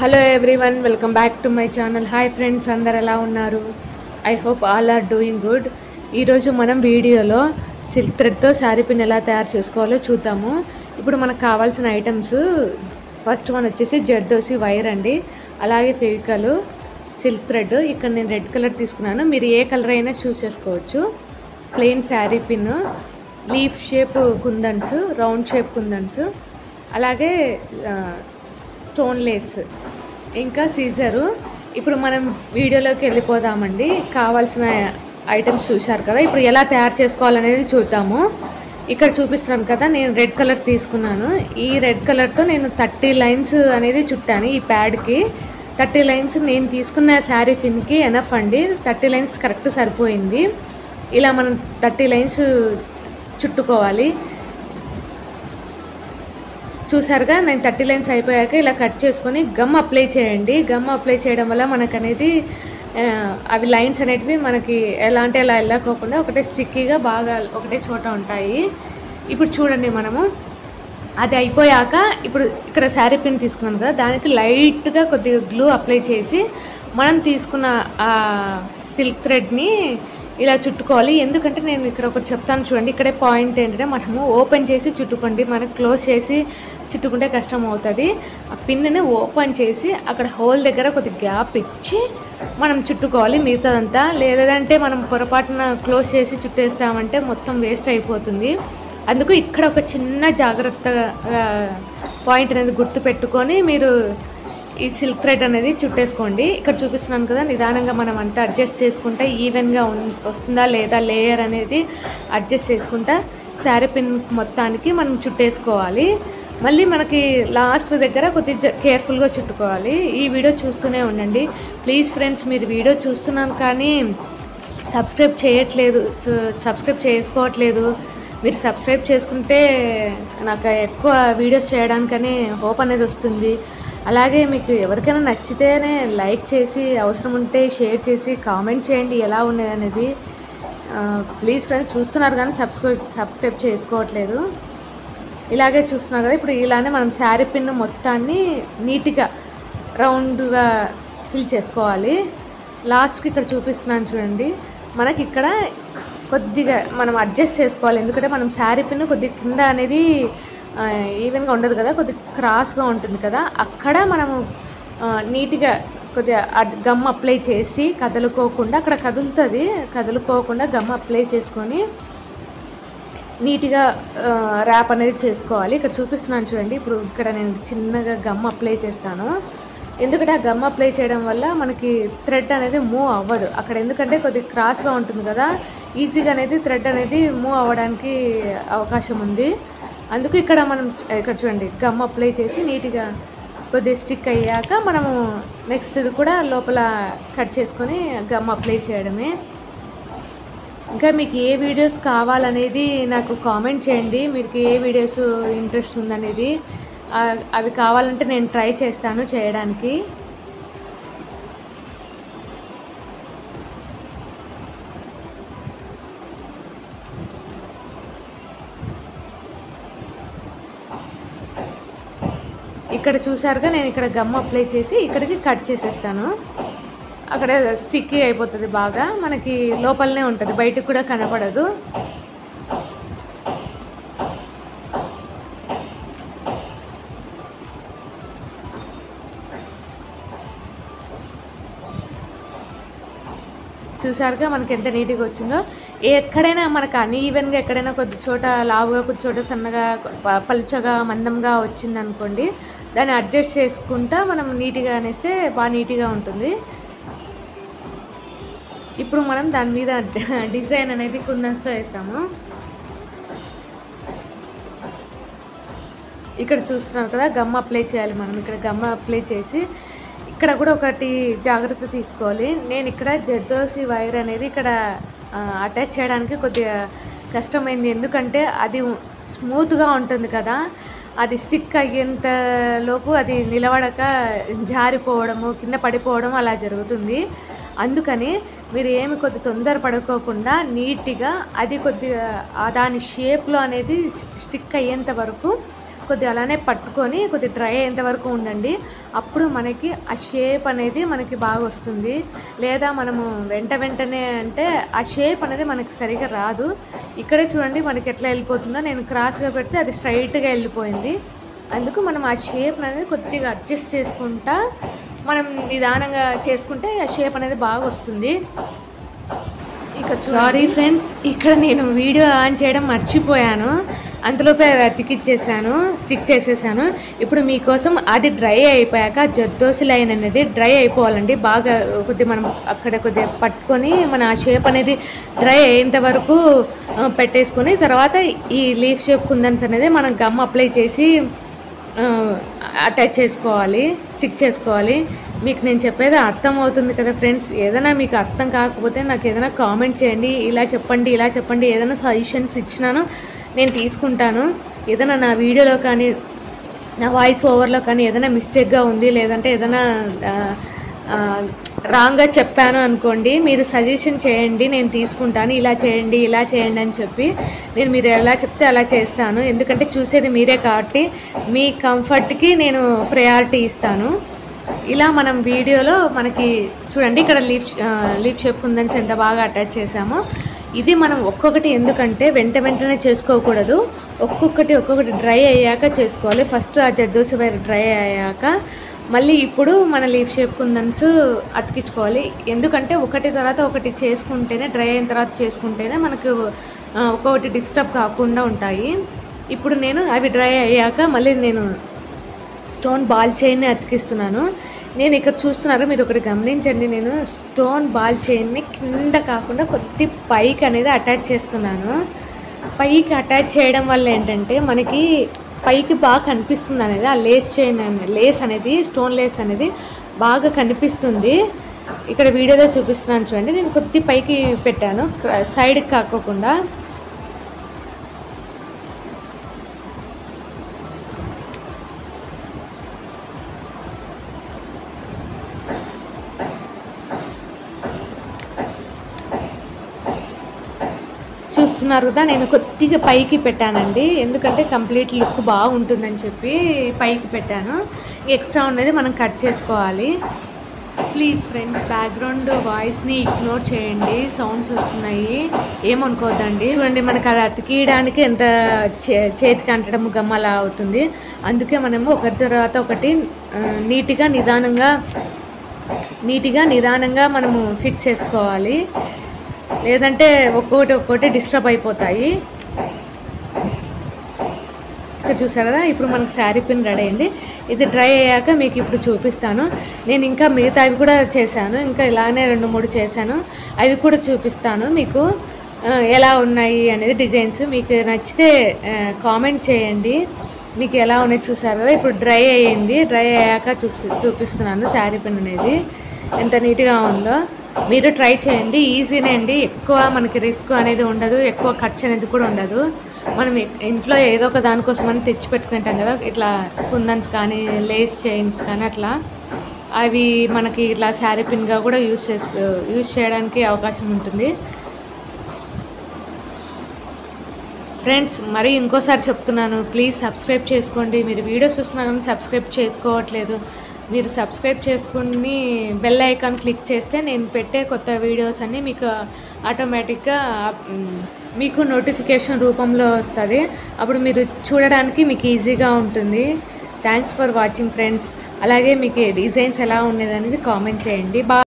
Hello everyone, welcome back to my channel. Hi friends, అందరు ఎలా ఉన్నారు? I hope all are doing good. ఈరోజు మనం వీడియోలో సిల్క్ థ్రెడ్తో శారీ పిన్ ఎలా తయారు చేసుకోవాలో చూద్దాము. ఇప్పుడు మనకు కావాల్సిన ఐటమ్స్, ఫస్ట్ వన్ వచ్చేసి జర్దోసి వైర్ అండి, అలాగే ఫెవికల్, సిల్క్ థ్రెడ్. ఇక్కడ నేను రెడ్ కలర్ తీసుకున్నాను, మీరు ఏ కలర్ అయినా చూస్ చేసుకోవచ్చు. Plain sari pin, leaf shape kundans, round shape kundans, అలాగే స్టోన్ లేస్, ఇంకా సీజరు. ఇప్పుడు మనం వీడియోలోకి వెళ్ళిపోదామండి. కావాల్సిన ఐటమ్స్ చూశారు కదా, ఇప్పుడు ఎలా తయారు చేసుకోవాలనేది చూద్దాము. ఇక్కడ చూపిస్తున్నాను కదా, నేను రెడ్ కలర్ తీసుకున్నాను. ఈ రెడ్ కలర్తో నేను 30 లైన్స్ అనేది చుట్టాను. ఈ ప్యాడ్కి 30 లైన్స్ నేను తీసుకున్న శారీ పిన్కి ఎనఫ్ అండి. 30 లైన్స్ కరెక్ట్ సరిపోయింది. ఇలా మనం 30 లైన్స్ చుట్టుకోవాలి. చూసారుగా, నేను 30 లైన్స్ అయిపోయాక ఇలా కట్ చేసుకొని గమ్ అప్లై చేయండి. గమ్ అప్లై చేయడం వల్ల మనకు అనేది అవి లైన్స్ అనేటివి మనకి ఎలా అంటే ఎలా వెళ్ళకోకుండా ఒకటే స్టిక్కీగా బాగా ఒకటే చోట ఉంటాయి. ఇప్పుడు చూడండి, మనము అది అయిపోయాక ఇప్పుడు ఇక్కడ శారీ పిన్ తీసుకున్నాం కదా, దానికి లైట్గా కొద్దిగా గ్లూ అప్లై చేసి మనం తీసుకున్న ఆ సిల్క్ థ్రెడ్ని ఇలా చుట్టుకోవాలి. ఎందుకంటే నేను ఇక్కడ ఒకటి చెప్తాను చూడండి. ఇక్కడే పాయింట్ ఏంటంటే, మనము ఓపెన్ చేసి చుట్టుకోండి. మనకు క్లోజ్ చేసి చుట్టుకుంటే కష్టం అవుతుంది. ఆ పిన్ని ఓపెన్ చేసి అక్కడ హోల్ దగ్గర కొద్ది గ్యాప్ ఇచ్చి మనం చుట్టుకోవాలి మిగతాదంతా. లేదంటే మనం పొరపాటున క్లోజ్ చేసి చుట్టేస్తామంటే మొత్తం వేస్ట్ అయిపోతుంది. అందుకు ఇక్కడ ఒక చిన్న జాగ్రత్త పాయింట్ అనేది గుర్తు పెట్టుకొని మీరు ఈ సిల్క్ థ్రెడ్ అనేది చుట్టేసుకోండి. ఇక్కడ చూపిస్తున్నాను కదా, నిదానంగా మనం అంతా అడ్జస్ట్ చేసుకుంటా ఈవెన్గా వస్తుందా లేదా లేయర్ అనేది అడ్జస్ట్ చేసుకుంటా శారీ పిన్ మొత్తానికి మనం చుట్టేసుకోవాలి. మళ్ళీ మనకి లాస్ట్ దగ్గర కొద్దిగా కేర్ఫుల్గా చుట్టుకోవాలి. ఈ వీడియో చూస్తూనే ఉండండి ప్లీజ్ ఫ్రెండ్స్. మీరు వీడియో చూస్తున్నాను కానీ సబ్స్క్రైబ్ చేయట్లేదు, సబ్స్క్రైబ్ చేసుకోవట్లేదు. మీరు సబ్స్క్రైబ్ చేసుకుంటే నాకు ఎక్కువ వీడియోస్ చేయడానికని హోప్ అనేది వస్తుంది. అలాగే మీకు ఎవరికైనా నచ్చితేనే లైక్ చేసి, అవసరం ఉంటే షేర్ చేసి కామెంట్ చేయండి ఎలా ఉన్నది అనేది. ప్లీజ్ ఫ్రెండ్స్, చూస్తున్నారు కానీ సబ్స్క్రైబ్ చేసుకోవట్లేదు. ఇలాగే చూస్తున్నారు కదా, ఇప్పుడు ఇలానే మనం శారీ పిన్ మొత్తాన్ని నీట్గా రౌండ్గా ఫిల్ చేసుకోవాలి. లాస్ట్కి ఇక్కడ చూపిస్తున్నాను చూడండి, మనకి ఇక్కడ కొద్దిగా మనం అడ్జస్ట్ చేసుకోవాలి. ఎందుకంటే మనం శారీ పిన్ కొద్దిగా కింద అనేది ఈవెన్గా ఉండదు కదా, కొద్దిగా క్రాస్గా ఉంటుంది కదా, అక్కడ మనము నీట్గా కొద్దిగా గమ్ అప్లై చేసి కదులుకోకుండా, అక్కడ కదులుకోకుండా గమ్ అప్లై చేసుకొని నీట్గా ర్యాప్ అనేది చేసుకోవాలి. ఇక్కడ చూపిస్తున్నాను చూడండి. ఇప్పుడు ఇక్కడ నేను చిన్నగా గమ్ అప్లై చేస్తాను. ఎందుకంటే ఆ గమ్ అప్లై చేయడం వల్ల మనకి థ్రెడ్ అనేది మూవ్ అవ్వదు అక్కడ. ఎందుకంటే కొద్దిగా క్రాస్గా ఉంటుంది కదా, ఈజీగా అనేది థ్రెడ్ అనేది మూవ్ అవ్వడానికి అవకాశం ఉంది. అందుకు ఇక్కడ మనం ఇక్కడ చూడండి, గమ్ అప్లై చేసి నీట్గా కొద్దిగా స్టిక్ అయ్యాక మనము నెక్స్ట్ ఇది కూడా లోపల కట్ చేసుకొని గమ్ అప్లై చేయడమే. ఇంకా మీకు ఏ వీడియోస్ కావాలనేది నాకు కామెంట్ చేయండి. మీకు ఏ వీడియోస్ ఇంట్రెస్ట్ ఉందనేది, అవి కావాలంటే నేను ట్రై చేస్తాను చేయడానికి. ఇక్కడ చూసారుగా, నేను ఇక్కడ గమ్ అప్లై చేసి ఇక్కడికి కట్ చేసేస్తాను. అక్కడ స్టిక్కీ అయిపోతుంది బాగా, మనకి లోపలనే ఉంటుంది, బయటకు కూడా కనపడదు. చూసారుగా మనకి ఎంత నీట్గా వచ్చిందో. ఎక్కడైనా మనకు అన్ఈవెన్గా ఎక్కడైనా కొద్ది చోట లావుగా, కొద్ది చోట సన్నగా, పలుచగా, మందంగా వచ్చిందనుకోండి, దాన్ని అడ్జస్ట్ చేసుకుంటా మనం నీట్గా అనేస్తే బాగా నీట్గా ఉంటుంది. ఇప్పుడు మనం దాని మీద డిజైన్ అనేది కుందన్స్తో వేస్తాము. ఇక్కడ చూస్తున్నారు కదా, గమ్ అప్లై చేయాలి మనం. ఇక్కడ గమ్ అప్లై చేసి ఇక్కడ కూడా ఒకటి జాగ్రత్త తీసుకోవాలి. నేను ఇక్కడ జర్దోసి వైర్ అనేది ఇక్కడ అటాచ్ చేయడానికి కొద్దిగా కష్టమైంది. ఎందుకంటే అది స్మూత్గా ఉంటుంది కదా, అది స్టిక్ అయ్యేంత లోపు అది నిలబడక జారిపోవడము, కింద పడిపోవడం అలా జరుగుతుంది. అందుకని మీరు ఏమి కొద్ది తొందర పడుకోకుండా నీట్గా అది కొద్దిగా దాని షేప్లో అనేది స్టిక్ అయ్యేంత వరకు కొద్దిగా అలానే పట్టుకొని కొద్దిగా డ్రై అయ్యేంత వరకు ఉండండి. అప్పుడు మనకి ఆ షేప్ అనేది మనకి బాగా వస్తుంది. లేదా మనము వెంటనే అంటే ఆ షేప్ అనేది మనకి సరిగా రాదు. ఇక్కడే చూడండి మనకి ఎట్లా వెళ్ళిపోతుందో. నేను క్రాస్గా పెడితే అది స్ట్రైట్గా వెళ్ళిపోయింది. అందుకు మనం ఆ షేప్ అనేది కొద్దిగా అడ్జస్ట్ చేసుకుంటా మనం నిదానంగా చేసుకుంటే ఆ షేప్ అనేది బాగా వస్తుంది. ఇక సారీ ఫ్రెండ్స్, ఇక్కడ నేను వీడియో ఆన్ చేయడం మర్చిపోయాను. అంతలోపే అతికిచ్చేసాను, స్టిక్ చేసేసాను. ఇప్పుడు మీకోసం అది డ్రై అయిపోయాక జర్దోసి లైన్ అనేది డ్రై అయిపోవాలండి. బాగా కొద్దిగా మనం అక్కడ కొద్దిగా పట్టుకొని మన ఆ షేప్ అనేది డ్రై అయ్యేంత వరకు పెట్టేసుకొని తర్వాత ఈ లీఫ్ షేప్ కుందన్స్ అనేది మనం గమ్ అప్లై చేసి అటాచ్ చేసుకోవాలి, స్టిక్ చేసుకోవాలి. మీకు నేను చెప్పేది అర్థం అవుతుంది కదా ఫ్రెండ్స్? ఏదైనా మీకు అర్థం కాకపోతే నాకు ఏదైనా కామెంట్ చేయండి, ఇలా చెప్పండి, ఏదైనా సజెషన్స్ ఇచ్చినాను నేను తీసుకుంటాను. ఏదైనా నా వీడియోలో కానీ నా వాయిస్ ఓవర్లో కానీ ఏదైనా మిస్టేక్గా ఉంది, లేదంటే ఏదైనా రాంగ్గా చెప్పాను అనుకోండి, మీరు సజెషన్ చేయండి, నేను తీసుకుంటాను. ఇలా చేయండి అని చెప్పి మీరు ఎలా చెప్తే అలా చేస్తాను. ఎందుకంటే చూసేది మీరే కాబట్టి మీ కంఫర్ట్కి నేను ప్రయారిటీ ఇస్తాను. ఇలా మనం వీడియోలో మనకి చూడండి ఇక్కడ లీఫ్ షేప్ కుందన్స్ ఎంత బాగా అటాచ్ చేసామో. ఇది మనం ఒక్కొక్కటి ఎందుకంటే వెంటనే చేసుకోకూడదు, ఒక్కొక్కటి డ్రై అయ్యాక చేసుకోవాలి. ఫస్ట్ ఆ జర్దోసి వైర్ డ్రై అయ్యాక మళ్ళీ ఇప్పుడు మన లీఫ్ షేప్ కుందన్స్ అతికించుకోవాలి. ఎందుకంటే ఒకటి తర్వాత ఒకటి చేసుకుంటేనే, డ్రై అయిన తర్వాత చేసుకుంటేనే మనకు ఒక్కొక్కటి డిస్టర్బ్ కాకుండా ఉంటాయి. ఇప్పుడు నేను అవి డ్రై అయ్యాక మళ్ళీ నేను స్టోన్ బాల్ చైన్ని అతికిస్తున్నాను. నేను ఇక్కడ చూస్తున్నారు, మీరు ఒకటి గమనించండి. నేను స్టోన్ బాల్ చైన్ని కింద కాకుండా కొద్ది పైకి అనేది అటాచ్ చేస్తున్నాను. పైకి అటాచ్ చేయడం వల్ల ఏంటంటే మనకి పైకి బాగా కనిపిస్తుంది అనేది, ఆ లేస్ అనేది స్టోన్ లేస్ అనేది బాగా కనిపిస్తుంది. ఇక్కడ వీడియోలో చూపిస్తున్నాను చూడండి. నేను కొద్ది పైకి పెట్టాను, సైడ్కి కాకోకుండా. చూస్తున్నారు కదా, నేను కొద్దిగా పైకి పెట్టానండి. ఎందుకంటే కంప్లీట్ లుక్ బాగుంటుందని చెప్పి పైకి పెట్టాను. ఎక్స్ట్రా ఉన్నది మనం కట్ చేసుకోవాలి. ప్లీజ్ ఫ్రెండ్స్, బ్యాక్గ్రౌండ్ వాయిస్ని ఇగ్నోర్ చేయండి, సౌండ్స్ వస్తున్నాయి, ఏమనుకోవద్దండి. చూడండి మనకు అది అతికియడానికి ఎంత చేతికి అంటడం గమ్ అలా అవుతుంది. అందుకే మనము ఒకరి తర్వాత ఒకటి నీట్గా నిదానంగా మనము ఫిక్స్ చేసుకోవాలి. లేదంటే ఒక్కొక్కటి డిస్టర్బ్ అయిపోతాయి. ఇక్కడ చూసారు కదా, ఇప్పుడు మనకు శారీ పిన్ రెడీ అయింది. ఇది డ్రై అయ్యాక మీకు ఇప్పుడు చూపిస్తాను. నేను ఇంకా మిగతా అవి కూడా చేశాను, ఇంకా ఇలానే 2-3 చేశాను. అవి కూడా చూపిస్తాను మీకు ఎలా ఉన్నాయి అనేది. డిజైన్స్ మీకు నచ్చితే కామెంట్ చేయండి, మీకు ఎలా ఉన్నాయి. చూసారు కదా, ఇప్పుడు డ్రై అయ్యింది. డ్రై అయ్యాక చూపిస్తున్నాను శారీ పిన్ అనేది ఎంత నీట్గా ఉందో. మీరు ట్రై చేయండి, ఈజీనే అండి. ఎక్కువ మనకి రిస్క్ అనేది ఉండదు, ఎక్కువ ఖర్చు అనేది కూడా ఉండదు. మనం ఇంట్లో ఏదో ఒక దానికోసం మనం తెచ్చి పెట్టుకుంటాం కదా, ఇట్లా కుందన్స్ కానీ లేస్ చైన్స్ కానీ అట్లా. అవి మనకి ఇట్లా శారీ పిన్గా కూడా యూజ్ చేయడానికి అవకాశం ఉంటుంది. ఫ్రెండ్స్, మరి ఇంకోసారి చెప్తున్నాను, ప్లీజ్ సబ్స్క్రైబ్ చేసుకోండి. మీరు వీడియోస్ చూస్తున్నారు కానీ సబ్స్క్రైబ్ చేసుకోవట్లేదు. మీరు సబ్స్క్రైబ్ చేసుకుని బెల్ ఐకాన్ క్లిక్ చేస్తే నేను పెట్టే కొత్త వీడియోస్ అన్నీ మీకు ఆటోమేటిక్గా మీకు నోటిఫికేషన్ రూపంలో వస్తుంది. అప్పుడు మీరు చూడడానికి మీకు ఈజీగా ఉంటుంది. Thanks for watching friends. అలాగే మీకు డిజైన్స్ ఎలా ఉండేది అనేది కామెంట్ చేయండి.